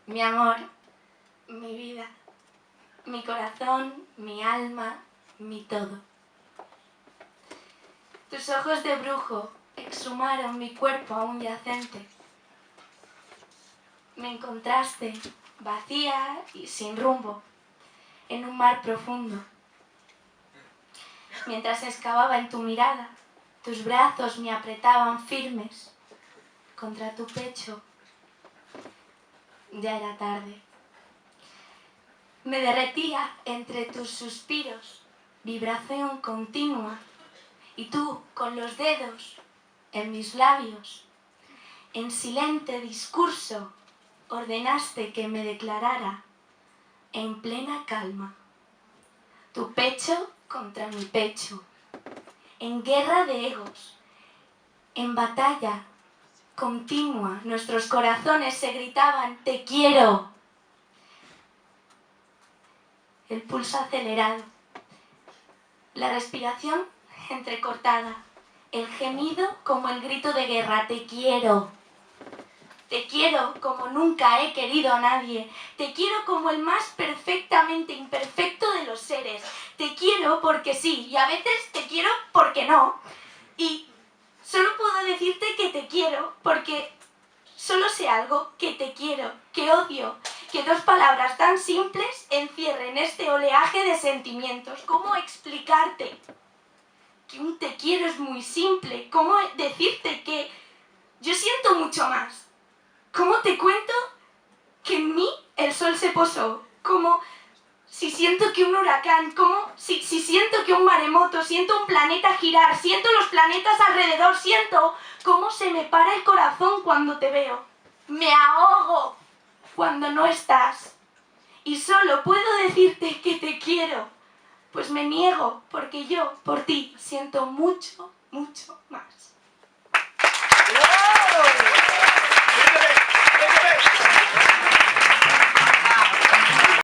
mi amor, mi vida, mi corazón, mi alma, mi todo. Tus ojos de brujo exhumaron mi cuerpo aún yacente. Me encontraste vacía y sin rumbo en un mar profundo. Mientras excavaba en tu mirada, tus brazos me apretaban firmes contra tu pecho. Ya era tarde. Me derretía entre tus suspiros, vibración continua, y tú, con los dedos en mis labios, en silente discurso, ordenaste que me declarara en plena calma. Tu pecho contra mi pecho, en guerra de egos, en batalla continua, nuestros corazones se gritaban «¡Te quiero!». El pulso acelerado, la respiración entrecortada, el gemido como el grito de guerra «¡Te quiero!». Te quiero como nunca he querido a nadie. Te quiero como el más perfectamente imperfecto de los seres. Te quiero porque sí, y a veces te quiero porque no. Y solo puedo decirte que te quiero porque solo sé algo, que te quiero, que odio, que dos palabras tan simples encierren este oleaje de sentimientos. ¿Cómo explicarte que un te quiero es muy simple? ¿Cómo decirte que yo siento mucho más? ¿Cómo te cuento que en mí el sol se posó? Como si siento que un huracán, como si siento que un maremoto, siento un planeta girar, siento los planetas alrededor, siento cómo se me para el corazón cuando te veo. Me ahogo cuando no estás. Y solo puedo decirte que te quiero, pues me niego porque yo por ti siento mucho, mucho más.